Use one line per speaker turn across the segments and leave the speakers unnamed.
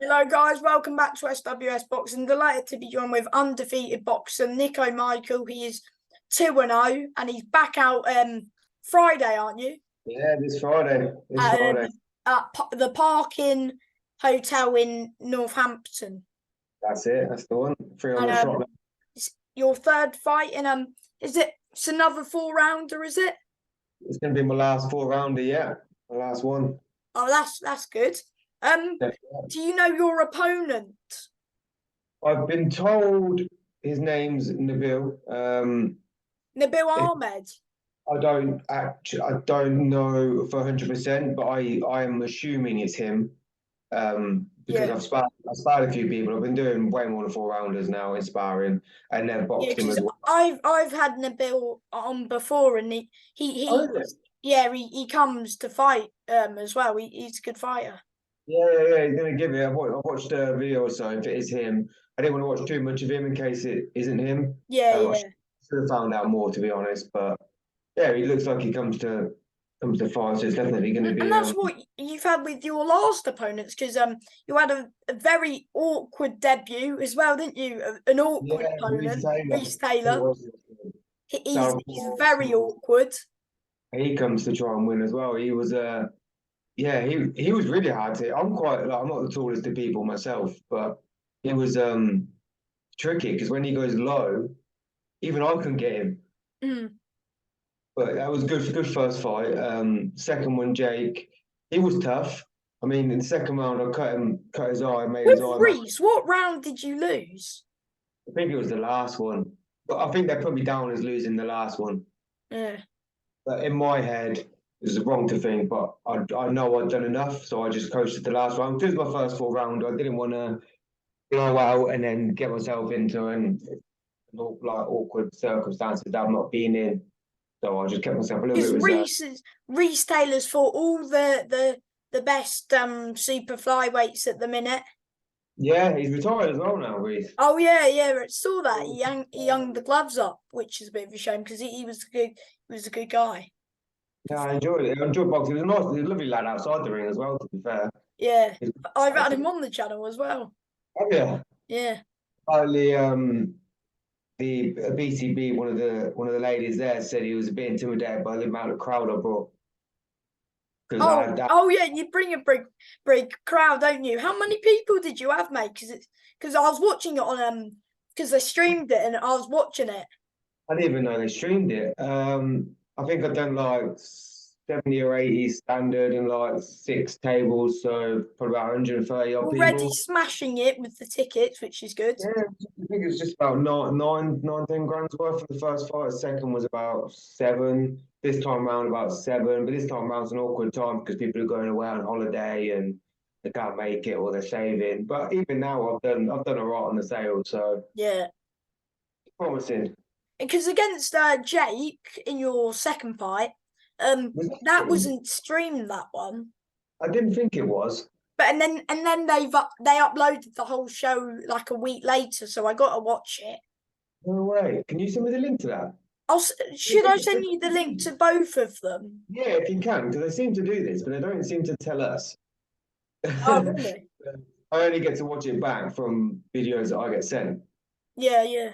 Hello guys, welcome back to SWS Boxing. Delighted to be joined with undefeated boxer Nico Micheal. He is 2-0 and he's back out Friday, aren't you?
Yeah, this Friday. This
At,
Friday.
the Parkin Hotel in Northampton.
That's it. That's the one. Three on
And
the trot.
it's your third fight in is it's another 4 rounder, is it?
It's going to be my last four rounder. Yeah, my last one.
Oh, that's good.
Yeah.
Do you know your opponent?
I've been told his name's Nabil.
Nabil
If
Ahmed.
I don't know for 100%, but I am assuming it's him. Because
Yeah.
I've sparred a few people. I've been doing way more than four rounders now in sparring, and they've
Yeah,
boxed him
because
as well.
I've had Nabil on before, and
Oh,
he
is it?
yeah he comes to fight as well. He's a good fighter.
Yeah. He's gonna give it. I've watched a video or so. If it is him, I didn't want to watch too much of him in case it isn't him.
Yeah,
I
yeah,
should have found out more, to be honest. But yeah, he looks like he comes to fight. So it's definitely going to
and
be.
that's what you've had with your last opponents because you had a very awkward debut as well, didn't you? An awkward
Yeah, Reese
opponent,
Taylor.
Reese
It
Taylor.
was
He's
Southpaw.
very awkward.
He comes to try and win as well. He was yeah, he was really hard to. I'm not the tallest of people myself, but he was tricky because when he goes low, even I couldn't get him.
Mm.
But that was good first fight. Second one, Jake, he was tough. I mean, in the second round, I cut his eye, made his
With
eye.
Reese, what round did you lose?
I think it was the last one, but I think they put me down as losing the last one.
Yeah.
But in my head, it was wrong to think, but I know I'd done enough, so I just coasted the last round. This was my first full round. I didn't want to blow out and then get myself into like awkward circumstances that I've not been in. So I just kept myself a little bit
Because
reserved.
Reese Taylor's fought all the best super flyweights at the minute.
Yeah, he's retired as well now, Reese.
Oh yeah, I saw that. He hung the gloves up, which is a bit of a shame because he was a good guy.
Yeah, I enjoyed it. I enjoyed boxing. He was nice. He was a lovely lad outside the ring as well, to be fair.
Yeah.
He's
I've had
character.
him on the channel as well.
Oh, yeah.
Yeah.
Apparently, the BCB, one of the ladies there said he was a bit intimidated by the amount of crowd I brought. Because I had that.
Oh yeah, you bring a big crowd, don't you? How many people did you have, mate? Because I was watching it on because they streamed it and I was watching it.
I didn't even know they streamed it. I think I've done like 70 or 80 standard and like six tables, so probably about 130 odd
Already
people.
smashing it with the tickets, which is good.
Yeah, I think it was just about 10 grand's worth for the first fight. The second was about seven. This time round about seven, but this time round's an awkward time because people are going away on holiday and they can't make it or they're saving. But even now, I've done a lot on the sale, so
Yeah.
it's promising.
Because against Jake in your second fight,
Was that
that
streamed?
wasn't streamed that one.
I didn't think it was.
But and then they uploaded the whole show like a week later, so I got to watch it.
No way. Can you send me the link to that?
Should I send you the link to both of them?
Yeah, if you can, because they seem to do this, but they don't seem to tell us.
Oh
I
really?
only get to watch it back from videos that I get sent.
Yeah.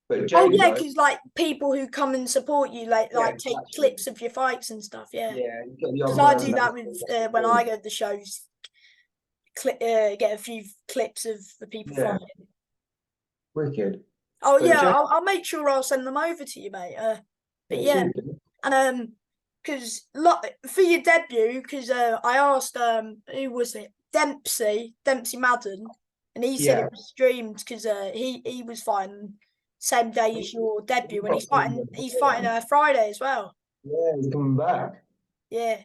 But
Oh
Jake,
yeah,
though,
because like people who come and support you,
yeah,
like take
exactly.
clips of your fights and stuff. Yeah,
Yeah, you get the
because
odd
I do
person
that with when I go to the shows. Get a few clips of the people
yeah,
fighting.
wicked.
Oh
But
yeah,
Jake,
I'll make sure I'll send them over to you, mate. But
yeah,
yeah,
sweet. Dude.
and because for your debut, because I asked who was it, Dempsey Madden, and he said
Yeah,
it was streamed because he was fighting same day as your debut, and he's fighting Friday as well.
yeah, he's coming back.
Yeah,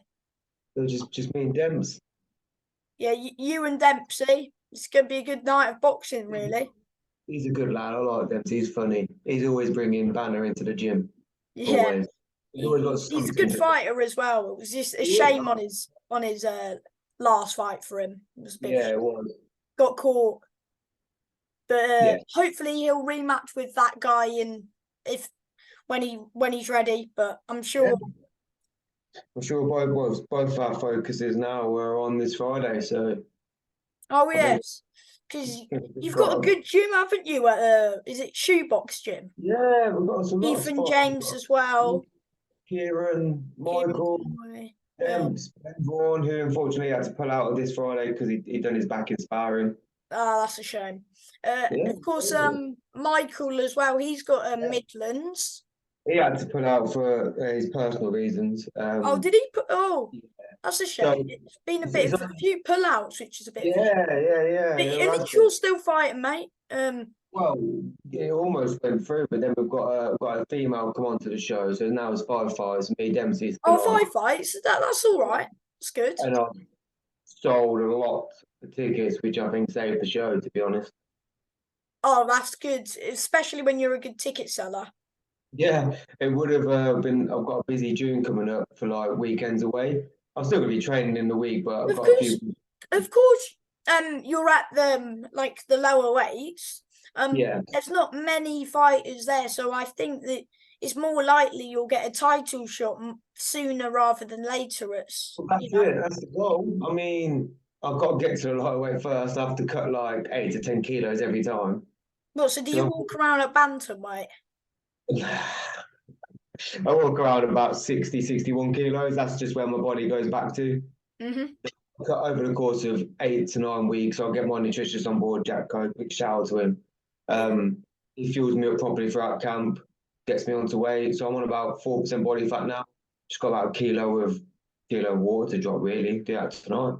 So just me and Dems.
yeah, you and Dempsey, it's gonna be a good night of boxing, really.
He's a good lad. I like Dems. He's funny. He's always bringing banner into the gym.
Yeah,
Always. He's always got
he's a
something
good
to.
fighter as well. It was just a
Yeah,
shame on his last fight for him. It was a bit
yeah, it was.
got caught, but
Yeah,
hopefully he'll rematch with that guy in if when he's ready. But I'm
yeah.
sure.
I'm sure both our focuses now are on this Friday. So
Oh
I think
yes, because
we've
you've got a
got
good gym, haven't you? At is it Shoebox Gym?
yeah, we've got a lot of
Ethan
spots. We've
James
got
as well.
Kieran,
Kieran
Michael,
Conway.
Ben Vaughan, who unfortunately had to pull out of this Friday because he done his back in sparring.
That's a shame.
Yeah,
Of course, Micheal as well. He's got Midlands.
he had to pull out for his personal reasons.
Oh, did he put? Oh, that's a
So
shame. It's been a
it's
bit of a few pullouts, which is a bit of a shame.
yeah.
But
There
at
has
least
been.
you're still fighting, mate.
Well, it almost went through, but then we've got a female come onto the show, so now it's 5 fights. Me, Dempsey's still
Oh,
on,
5 fights. That's all right. That's good.
and I've sold a lot of tickets, which I think saved the show. To be honest,
Oh, that's good, especially when you're a good ticket seller.
yeah, it would have been. I've got a busy June coming up for like weekends away. I'm still gonna be training in the week, but I've
Of
got a few.
course, of course. You're at the lower weights.
Yeah,
There's not many fighters there, so I think that it's more likely you'll get a title shot sooner rather than later.
well, that's it. That's the goal. I mean, I've got to get to the lightweight first. I have to cut like 8 to 10 kilos every time.
What? So do you walk around at bantamweight?
I walk around about 60, 61 kilos. That's just where my body goes back to.
Mhm.
Over the course of 8 to 9 weeks, I'll get my nutritionist on board, Jack Cope, big shout out to him.
Yeah.
He fuels me up properly throughout camp, gets me onto weight. So I'm on about 4% body fat now. Just got about a kilo of water to drop really. Do that tonight.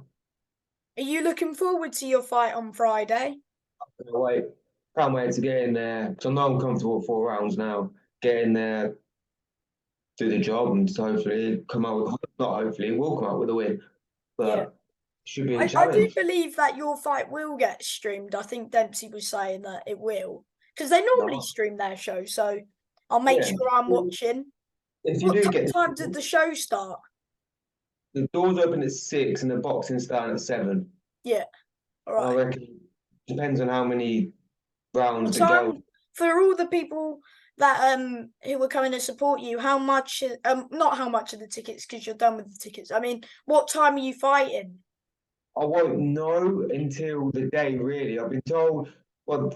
Are you looking forward to your fight on Friday?
Can't wait. Can't wait to get in there. So I know I'm comfortable 4 rounds now. Get in there, do the job, and hopefully come out with not hopefully, we'll come out with a win.
Yeah.
But should be a
I do
challenge.
believe that your fight will get streamed. I think Dempsey was saying that it will. Because they normally
No.
stream their show, so I'll make
Yeah.
sure I'm watching.
If you
What
do get
time did the show start?
the doors open at 6 and the boxing starting at 7.
Yeah, all
And I
right.
reckon depends on how many rounds
What
the girls.
time for all the people that who were coming to support you, how much not how much of the tickets because you're done with the tickets. I mean, what time are you fighting?
I won't know until the day really. I've been told well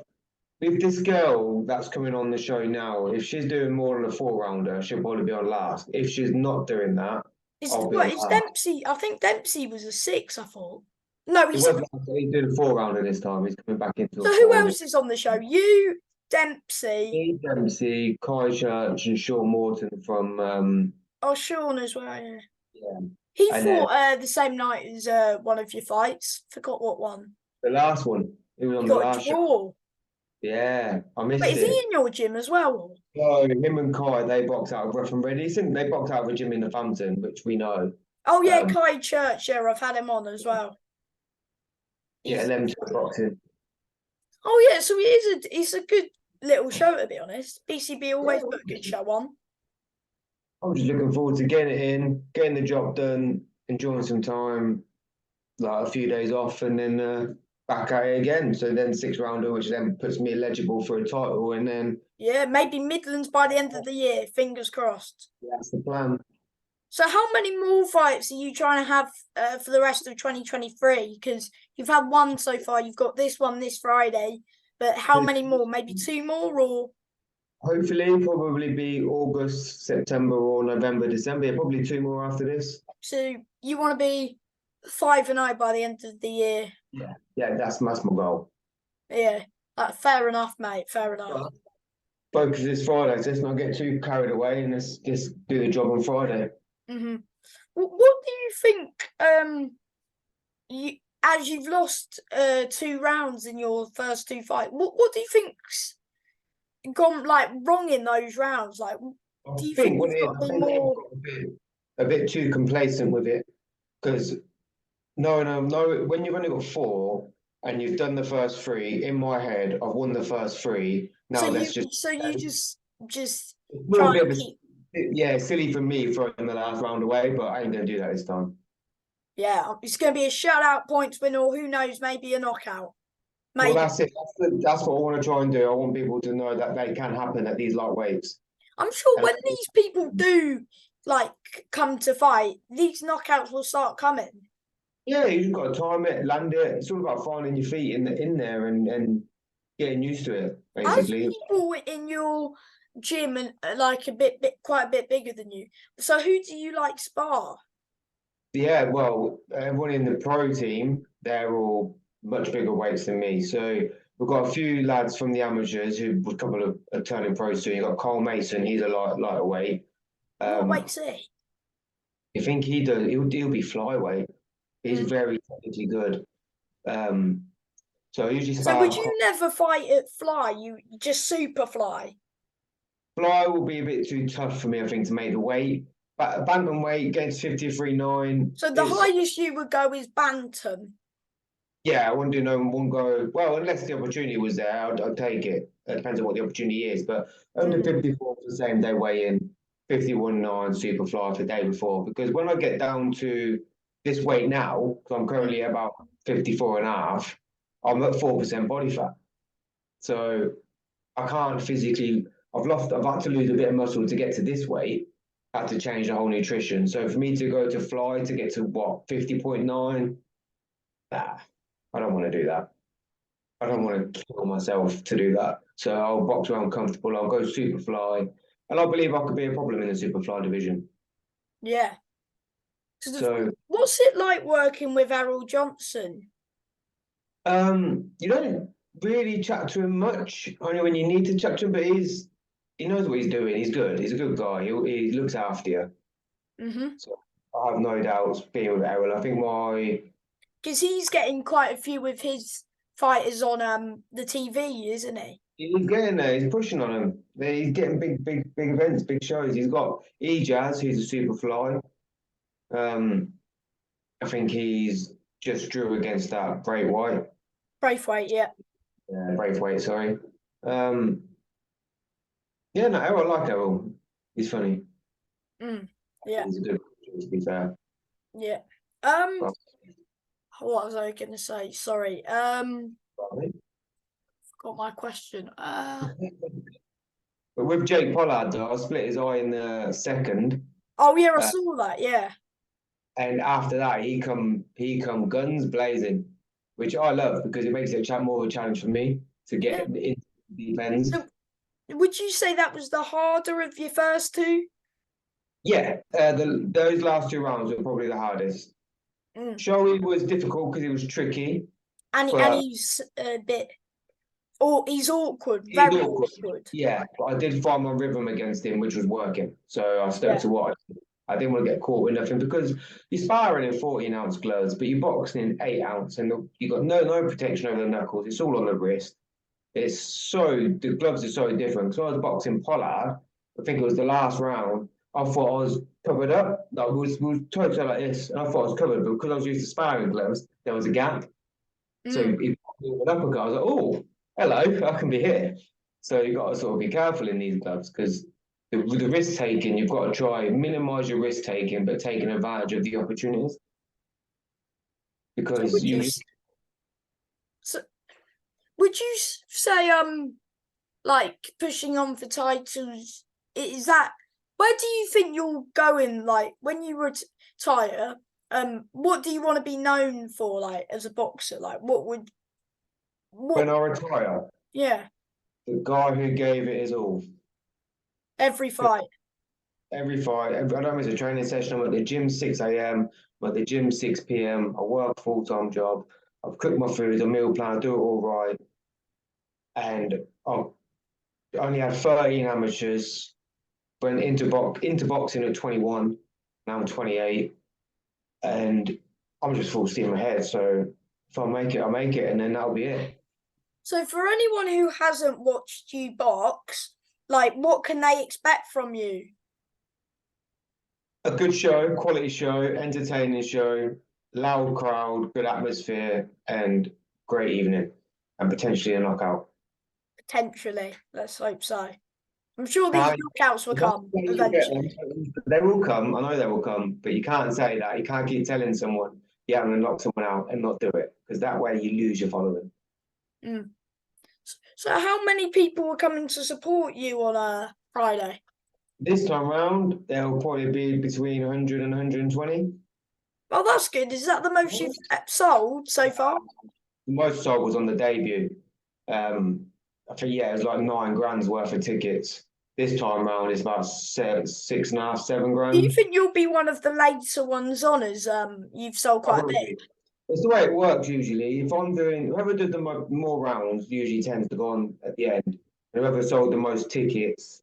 with this girl that's coming on the show now, if she's doing more than a 4 rounder, she'll probably be on last. If she's not doing that,
Is
I'll be
what
on
is
last.
Dempsey? I think Dempsey was a 6, I thought. No,
He
he's
was last, he's doing a 4 rounder this time. He's coming back into
so
a
who
four.
else is on the show? You, Dempsey,
Steve Dempsey, Kai Church, and Sean Morton from
oh Sean as well. Yeah.
yeah.
He
And then
fought the same night as one of your fights. Forgot what one.
the last one, he was
He
on the
got a
last show.
draw.
Yeah, I
But
missed
is he
it.
in your gym as well?
So him and Kai, they box out of Rough and Ready. They box out of a gym in Northampton, which we know.
Oh yeah,
Um,
Kai Church. Yeah, I've had him on as well.
yeah,
He's
them two are boxing.
oh yeah, so it's a good little show to be honest. BCB
Yeah,
always put a good show on.
I'm just looking forward to getting it in, getting the job done, enjoying some time, like a few days off, and then back at it again. So then 6 rounder, which then puts me eligible for a title, and then
Yeah, maybe Midlands by the end of the year. Fingers crossed.
that's the plan.
So how many more fights are you trying to have for the rest of 2023? Because you've had one so far. You've got this one this Friday. But how many more? Maybe 2 more or
Hopefully, probably be August, September, or November, December. Yeah, probably 2 more after this.
so you want to be 5-0 by the end of the year?
Yeah, that's my goal.
Yeah, fair enough, mate. Fair enough.
But focus this Friday. So let's not get too carried away and let's just do the job on Friday.
Mm-hmm. What do you think? As you've lost 2 rounds in your first 2 fights, what do you think's gone like wrong in those rounds? Like,
I
do you
think
think
what
you've
it is,
got
I
to be
think people
more?
got a bit too complacent with it because no, when you've only got 4 and you've done the first 3, in my head, I've won the first 3.
So
Now let's just.
you just
It's a
try
bit
and
of
keep.
yeah, silly for me throwing the last round away, but I ain't gonna do that this time.
Yeah, it's going to be a shutout points win, or who knows, maybe a knockout.
Well,
Maybe.
that's it. That's what I want to try and do. I want people to know that they can happen at these lightweights.
I'm sure
And
when these people do like come to fight, these knockouts will start coming.
Yeah, you just got to time it, land it. It's all about finding your feet in there and getting used to it,
As
basically.
people in your gym and like quite a bit bigger than you, so who do you like spar?
Yeah, well, everyone in the pro team, they're all much bigger weights than me. So we've got a few lads from the amateurs who a couple of are turning pro soon. You've got Cole Mason, he's a lighter weight.
What
Um,
weight's he?
I think he does. He'll be flyweight. He's
Mm.
very technically good. Um, so I usually
So
spar
would you never fight at fly? You just super fly.
fly will be a bit too tough for me, I think, to make the weight. But bantamweight against 53.9
So the
is
highest you would go is bantam.
yeah, I wouldn't do no one go. Well, unless the opportunity was there, I'd take it. It depends on what the opportunity is. But under
Mm.
54 for the same day weigh in, 51.9 superfly for the day before. Because when I get down to this weight now, because I'm
Mm.
currently about 54 and a half, I'm at 4% body fat. So I can't physically, I've had to lose a bit of muscle to get to this weight, had to change the whole nutrition. So for me to go to fly to get to what, 50.9, nah, I don't want to do that. I don't want to kill myself to do that. So I'll box where I'm comfortable. I'll go super fly, and I believe I could be a problem in the super fly division.
Yeah.
So
What's it like working with Errol Johnson?
you don't really chat to him much, only when you need to chat to him. But he knows what he's doing. He's good. He's a good guy. He looks after you.
Mm-hmm.
So I have no doubts being with Errol. I think my
Because he's getting quite a few of his fighters on the TV, isn't he?
he's getting there. He's pushing on him. He's getting big events, big shows. He's got Ejaz, who's a super fly. Um, I think he's just drew against that Bray White,
Braithwaite, yeah.
Braithwaite, sorry. Um, yeah, no, Errol, I like Errol. He's funny.
Mm. Yeah,
He's a good, to be fair.
yeah. Um,
But,
what was I gonna say? Sorry. Forgot my question.
but with Jake Pollard, though, I split his eye in the second,
Oh yeah, I
uh,
saw that. Yeah,
and after that, he come guns blazing, which I love because it makes it more of a challenge for me to
yeah.
get into the deep ends.
So, would you say that was the harder of your first two?
Yeah, those last two rounds were probably the hardest.
Mm.
Showy was difficult because it was tricky,
And
but
he's a bit, or he's awkward,
he's
very
awkward.
awkward.
Yeah, but I did find my rhythm against him, which was working. So I stuck
Yeah.
to what I didn't want to get caught with nothing because you're sparring in 14-ounce gloves, but you're boxing in 8 ounce, and you got no protection over the knuckles. It's all on the wrist. The gloves are so different. So I was boxing Pollard. I think it was the last round. I thought I was covered up. Like we was totally like this, and I thought I was covered, but because I was used to sparring gloves, there was a gap. So
Mm.
he popped me with an uppercut. I was like, oh, hello, I can be here. So you've got to sort of be careful in these gloves because the risk taking, you've got to try minimize your risk taking, but taking advantage of the opportunities
So
because
would you
you
so would you say like pushing on for titles, is that where do you think you're going, like when you retire? What do you want to be known for, like as a boxer? Like what
when I retire,
yeah,
the guy who gave it his all.
every fight.
Every fight, I don't miss a training session. I'm at the gym 6 a.m. I'm at the gym 6 p.m. I work full-time job. I've cooked my food, a meal plan, I do it all right. And I've only had 13 amateurs. Went into boxing at 21. Now I'm 28, and I'm just full steam ahead. So if I make it, I make it, and then that'll be it.
So for anyone who hasn't watched you box, like what can they expect from you?
A good show, quality show, entertaining show, loud crowd, good atmosphere, and great evening, and potentially a knockout.
Potentially, let's hope so. I'm sure these
Can't,
knockouts will
you can't
come
say you get them.
eventually.
They will come. I know they will come, but you can't say that. You can't keep telling someone you're going to knock someone out and not do it because that way you lose your following.
Mm. So how many people were coming to support you on Friday?
This time round, there will probably be between 100 and 120.
Oh, that's good. Is that the most you've sold so far?
Most sold was on the debut. I think yeah, it was like 9 grand's worth of tickets. This time round, it's about 6.5, 7
Do you
grand.
think you'll be one of the later ones on as you've sold quite a bit?
Probably. It's the way it works usually. If I'm doing whoever did the more rounds usually tends to go on at the end. And whoever sold the most tickets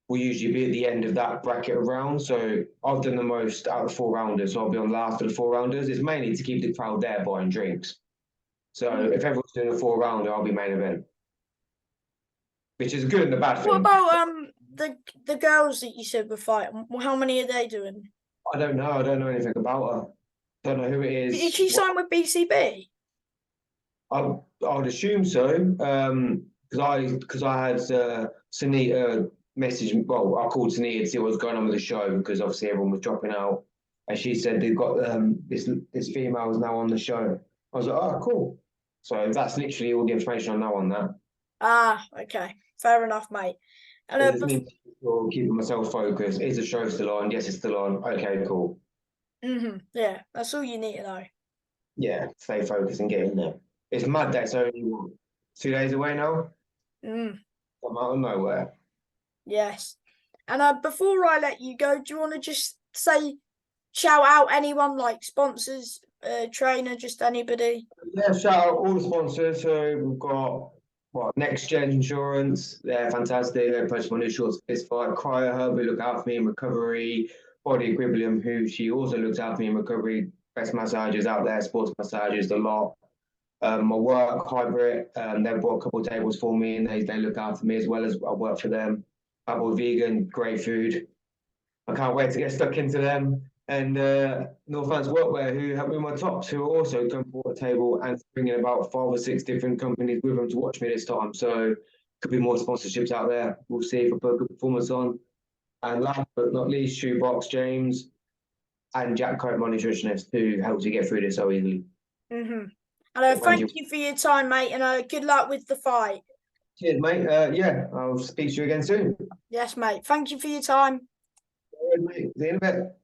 will usually be at the end of that bracket of rounds. So I've done the most out of 4 rounders, so I'll be on the last of the 4 rounders. It's mainly to keep the crowd there buying drinks. So
Mm.
if everyone's doing a 4 rounder, I'll be main event, which is a good and a bad
What
thing.
about the girls that you said were fighting? How many are they doing?
I don't know. I don't know anything about her. Don't know who it
Did
is.
she sign with BCB?
I would assume so. Because I had Sunita message. Well, I called Sunita to see what was going on with the show because obviously everyone was dropping out, and she said they've got this female is now on the show. I was like, oh, cool. So that's literally all the information I know on that.
Ah, okay, fair enough, mate. And
It just means keeping myself focused. Is the show still on? Yes, it's still on. Okay, cool.
yeah, that's all you need to know.
Yeah, stay focused and get in there. It's mad that it's only what, 2 days away now.
Mm,
I'm out of nowhere.
yes. And before I let you go, do you want to just say shout out anyone like sponsors, trainer, just anybody?
Yeah, shout out all the sponsors. So we've got Next Gen Insurance. They're fantastic. They put my new shorts fist fight. Cryo Hub, who look out for me in recovery. Body Equilibrium, who she also looks out for me in recovery. Best massages out there, sports massages, a lot. My work, Hybrid, they've bought a couple of tables for me and they look after me as well as I work for them. Apple Vegan, great food. I can't wait to get stuck into them. And Northlands Workwear, who helped me with my tops, who are also come bought a table and bringing about 5 or 6 different companies with them to watch me this time. So could be more sponsorships out there. We'll see if I put a good performance on. And last but not least, Shoebox James and Jack Coat, my nutritionist, who helps you get through this so easily.
And
Thank
thank
you.
you for your time, mate, and good luck with the fight.
Cheers, mate. Yeah, I'll speak to you again soon.
Yes, mate. Thank you for your time.
All right, mate. See you in a bit.